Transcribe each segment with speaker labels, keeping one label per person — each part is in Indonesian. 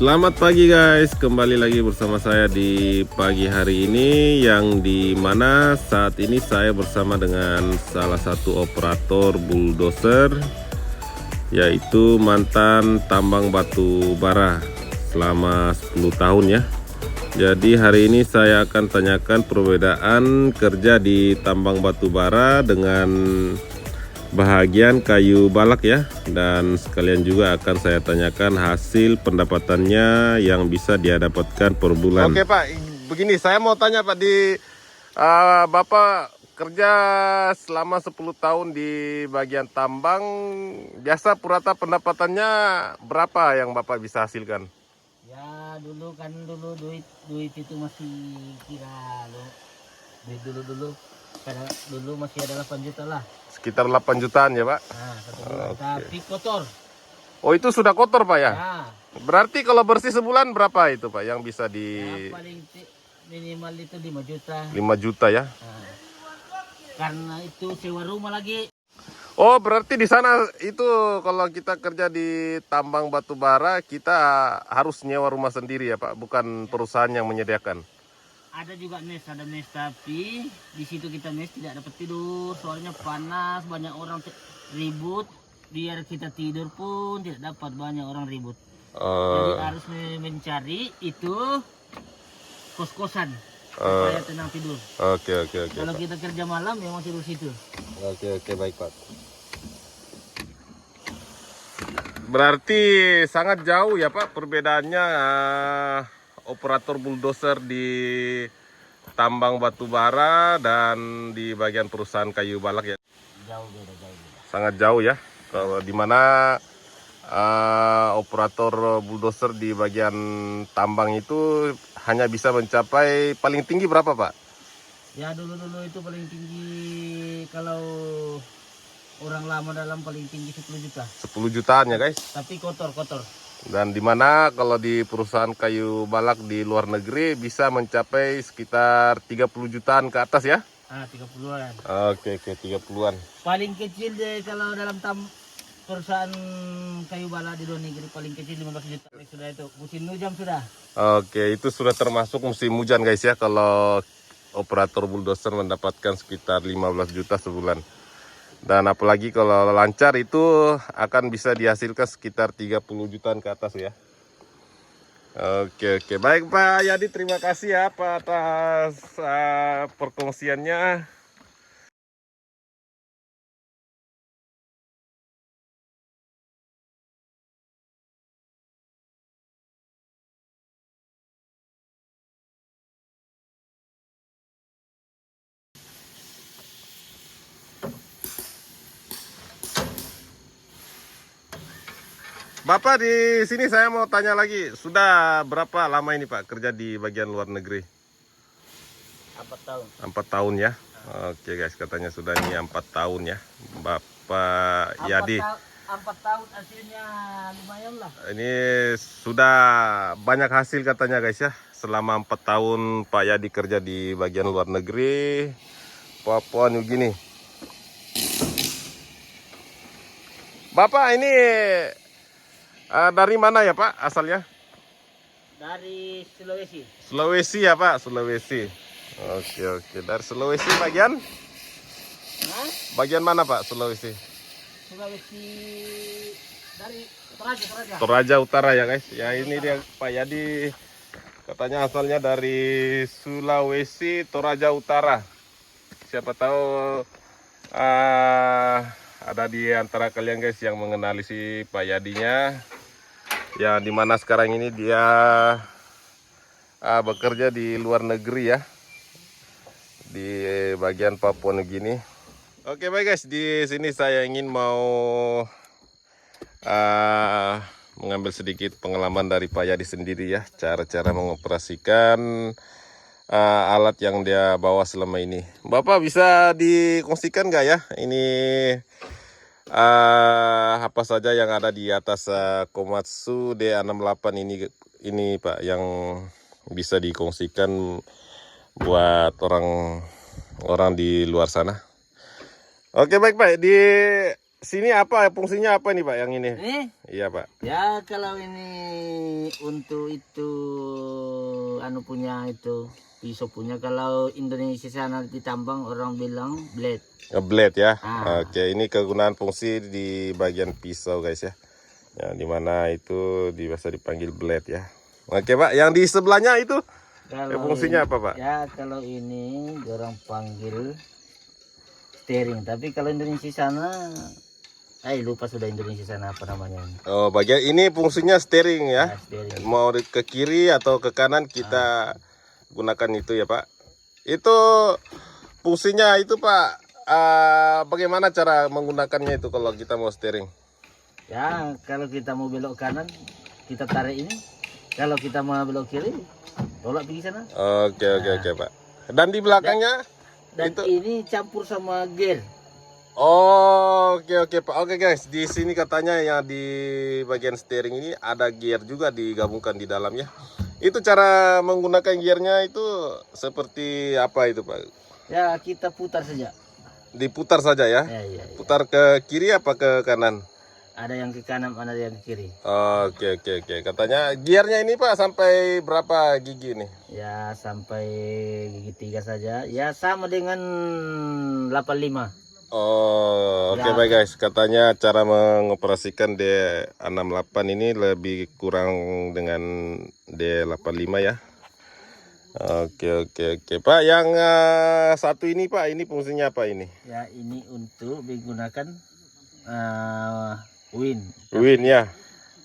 Speaker 1: Selamat pagi guys, kembali lagi bersama saya di pagi hari ini, yang dimana saat ini saya bersama dengan salah satu operator bulldozer, yaitu mantan tambang batu bara selama 10 tahun ya. Jadi hari ini saya akan tanyakan perbedaan kerja di tambang batu bara dengan bahagian kayu balak ya, dan sekalian juga akan saya tanyakan hasil pendapatannya yang bisa dia dapatkan per bulan. Oke Pak, begini saya mau tanya Pak, di Bapak kerja selama 10 tahun di bagian tambang, biasa purata pendapatannya berapa yang Bapak bisa hasilkan?
Speaker 2: Ya dulu duit itu masih kira lo, duit dulu karena dulu masih ada 8 juta lah.
Speaker 1: Sekitar 8 jutaan ya Pak?
Speaker 2: Nah, 1 bulan. Tapi kotor.
Speaker 1: Oh itu sudah kotor Pak ya?
Speaker 2: Nah,
Speaker 1: Berarti kalau bersih sebulan berapa itu Pak yang bisa di...
Speaker 2: ya paling minimal itu 5 juta.
Speaker 1: 5 juta ya?
Speaker 2: Nah, karena itu sewa rumah lagi.
Speaker 1: Oh berarti di sana itu kalau kita kerja di tambang batu bara kita harus nyewa rumah sendiri ya Pak, bukan perusahaan yang menyediakan.
Speaker 2: Ada juga ada mes, tapi di situ kita mes tidak dapat tidur, soalnya panas, banyak orang ribut. Biar kita tidur pun tidak dapat, banyak orang ribut. Jadi harus mencari itu kos-kosan supaya tenang tidur.
Speaker 1: Oke.
Speaker 2: Kalau kita kerja malam memang tidur situ.
Speaker 1: Oke baik Pak. Berarti sangat jauh ya Pak perbedaannya operator bulldozer di tambang batu bara dan di bagian perusahaan kayu balak ya.
Speaker 2: Jauh beda.
Speaker 1: Sangat jauh ya. Kalau di mana operator bulldozer di bagian tambang itu hanya bisa mencapai paling tinggi berapa Pak?
Speaker 2: Ya dulu itu paling tinggi, kalau orang lama dalam paling tinggi 10 juta.
Speaker 1: 10 jutaan ya guys.
Speaker 2: Tapi kotor.
Speaker 1: Dan dimana kalau di perusahaan kayu balak di luar negeri bisa mencapai sekitar 30 jutaan ke atas ya?
Speaker 2: 30-an.
Speaker 1: Oke 30-an.
Speaker 2: Paling kecil deh kalau dalam perusahaan kayu balak di luar negeri paling kecil 15 juta. Sudah itu musim hujan sudah.
Speaker 1: Oke, itu sudah termasuk musim hujan guys ya, kalau operator bulldozer mendapatkan sekitar 15 juta sebulan. Dan apalagi kalau lancar itu akan bisa dihasilkan sekitar 30 jutaan ke atas ya. Oke. Baik Pak Yadi, terima kasih ya Pak atas perkongsiannya. Bapak di sini saya mau tanya lagi, sudah berapa lama ini Pak kerja di bagian luar negeri?
Speaker 2: 4 tahun.
Speaker 1: 4 tahun ya. Oke guys, katanya sudah ini 4 tahun ya Bapak Yadi.
Speaker 2: 4 tahun hasilnya lumayan lah.
Speaker 1: Ini sudah banyak hasil katanya guys ya, selama 4 tahun Pak Yadi kerja di bagian luar negeri Papua New Guinea. Bapak ini dari mana ya Pak asalnya?
Speaker 2: Dari Sulawesi.
Speaker 1: Sulawesi ya Pak, Sulawesi. Oke, dari Sulawesi bagian? Bagian mana Pak Sulawesi?
Speaker 2: Sulawesi dari Toraja.
Speaker 1: Toraja Utara ya guys. Ya ini dia Pak Yadi katanya asalnya dari Sulawesi Toraja Utara. Siapa tahu ada di antara kalian guys yang mengenali si Pak Yadinya, ya dimana sekarang ini dia bekerja di luar negeri ya, di bagian Papua New Guinea. Oke baik guys, di sini saya ingin mau mengambil sedikit pengalaman dari Pak Yadi sendiri ya, cara-cara mengoperasikan alat yang dia bawa selama ini. Bapak bisa dikongsikan nggak ya ini apa saja yang ada di atas Komatsu D68 ini Pak, yang bisa dikongsikan buat orang di luar sana? Oke baik Pak, di sini apa fungsinya apa nih Pak yang ini?
Speaker 2: Ini
Speaker 1: Iya Pak.
Speaker 2: ya kalau ini untuk itu anu punya itu pisau punya, kalau Indonesia sana ditambang orang bilang blade.
Speaker 1: Ngeblade ya.
Speaker 2: Ah.
Speaker 1: Oke, ini kegunaan fungsi di bagian pisau guys ya. Ya, dimana itu biasa dipanggil blade ya. Oke Pak, yang di sebelahnya itu fungsinya apa Pak?
Speaker 2: Ya kalau ini orang panggil steering, tapi kalau Indonesia sana, lupa sudah Indonesia sana apa namanya ini.
Speaker 1: Oh, bagian ini fungsinya steering ya.
Speaker 2: Steering.
Speaker 1: Mau ke kiri atau ke kanan kita gunakan itu ya Pak. Itu fungsinya itu Pak. Bagaimana cara menggunakannya itu kalau kita mau steering?
Speaker 2: Ya kalau kita mau belok kanan kita tarik ini, kalau kita mau belok kiri tolak pergi sana.
Speaker 1: Oke Pak. Dan di belakangnya
Speaker 2: Dan
Speaker 1: itu
Speaker 2: ini campur sama gear.
Speaker 1: Oke Pak. Oke guys, di sini katanya yang di bagian steering ini ada gear juga digabungkan di dalamnya. Itu cara menggunakan gearnya itu seperti apa itu Pak?
Speaker 2: Ya kita putar saja.
Speaker 1: Diputar saja ya?
Speaker 2: Ya.
Speaker 1: Putar ke kiri apa ke kanan?
Speaker 2: Ada yang ke kanan, ada yang ke kiri.
Speaker 1: Oke. Katanya gearnya ini Pak sampai berapa gigi nih?
Speaker 2: Ya sampai gigi 3 saja. Ya sama dengan 85.
Speaker 1: Oke
Speaker 2: Ya.
Speaker 1: baik guys. Katanya cara mengoperasikan D68 ini lebih kurang dengan D85 ya. Oke Pak. Yang satu ini Pak, ini fungsinya apa ini?
Speaker 2: Ya ini untuk digunakan win.
Speaker 1: Win ya.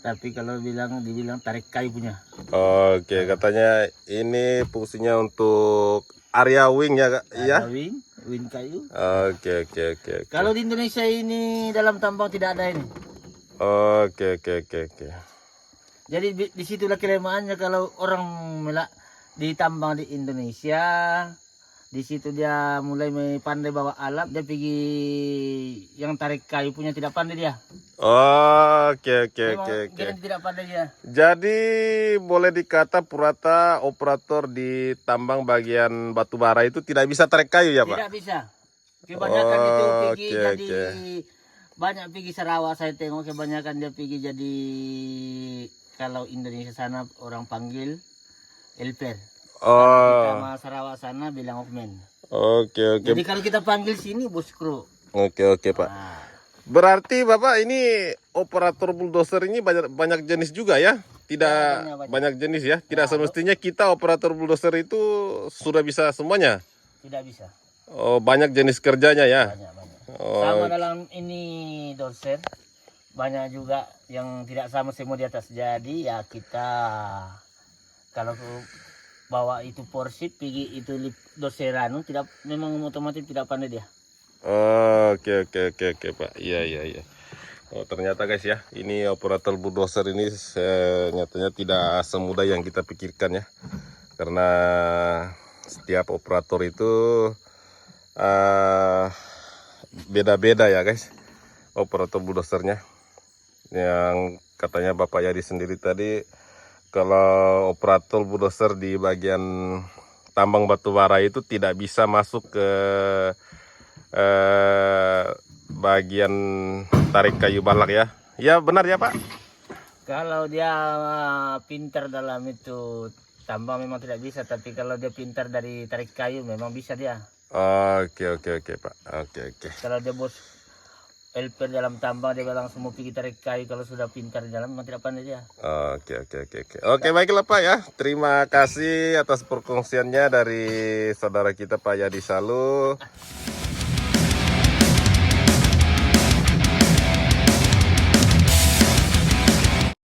Speaker 2: Tapi kalau dibilang tarik kayu punya.
Speaker 1: Oke, katanya ini fungsinya untuk area wing ya Kak? Iya.
Speaker 2: Ada win kayu.
Speaker 1: Oke.
Speaker 2: Kalau di Indonesia ini dalam tambang tidak ada ini.
Speaker 1: Oke.
Speaker 2: Jadi disitulah kelemahannya kalau orang ditambang di Indonesia. Di situ dia mulai pandai bawa alat, dia pergi yang tarik kayu punya tidak pandai dia.
Speaker 1: Oke.
Speaker 2: Memang tidak pandai dia.
Speaker 1: Jadi boleh dikata Purata operator di tambang bagian batu bara itu tidak bisa tarik kayu ya Pak?
Speaker 2: Tidak bisa. Kebanyakan itu pergi
Speaker 1: Oke.
Speaker 2: jadi banyak pergi Sarawak, saya tengok kebanyakan dia pergi jadi, kalau Indonesia sana orang panggil elper. Kita sama Sarawak sana bilang okmen.
Speaker 1: Oke.
Speaker 2: Jadi kalau kita panggil sini bos kru.
Speaker 1: Oke Pak.
Speaker 2: Nah,
Speaker 1: Berarti Bapak ini operator bulldozer ini banyak jenis juga ya? Tidak
Speaker 2: Ya,
Speaker 1: banyak jenis ya? Tidak semestinya kita operator bulldozer itu sudah bisa semuanya?
Speaker 2: tidak bisa.
Speaker 1: Oh, banyak jenis kerjanya ya?
Speaker 2: Banyak.
Speaker 1: Oh,
Speaker 2: Sama dalam ini dosen banyak juga yang tidak sama semua di atas. Jadi ya kita kalau bawa itu porsi pergi itu doseranu tidak, memang otomatis tidak pandai dia.
Speaker 1: Oke Pak. Iya. Oh, ternyata guys ya, ini operator bulldozer ini nyatanya tidak semudah yang kita pikirkan ya. Karena setiap operator itu beda-beda ya guys, operator bulldozernya. Yang katanya Bapak Yadi sendiri tadi, kalau operator bulldozer di bagian tambang batu bara itu tidak bisa masuk ke bagian tarik kayu balak ya. Ya benar ya Pak?
Speaker 2: Kalau dia pintar dalam itu tambang memang tidak bisa, tapi kalau dia pintar dari tarik kayu memang bisa dia.
Speaker 1: Oke Pak. Oke.
Speaker 2: Kalau dia bos helper dalam tambang, dia langsung mau pergi tarik kayu. Kalau sudah pintar di dalam memang tidak pandai dia.
Speaker 1: Oke baiklah Pak ya. Terima kasih atas perkongsiannya dari saudara kita Pak Yadi Salu.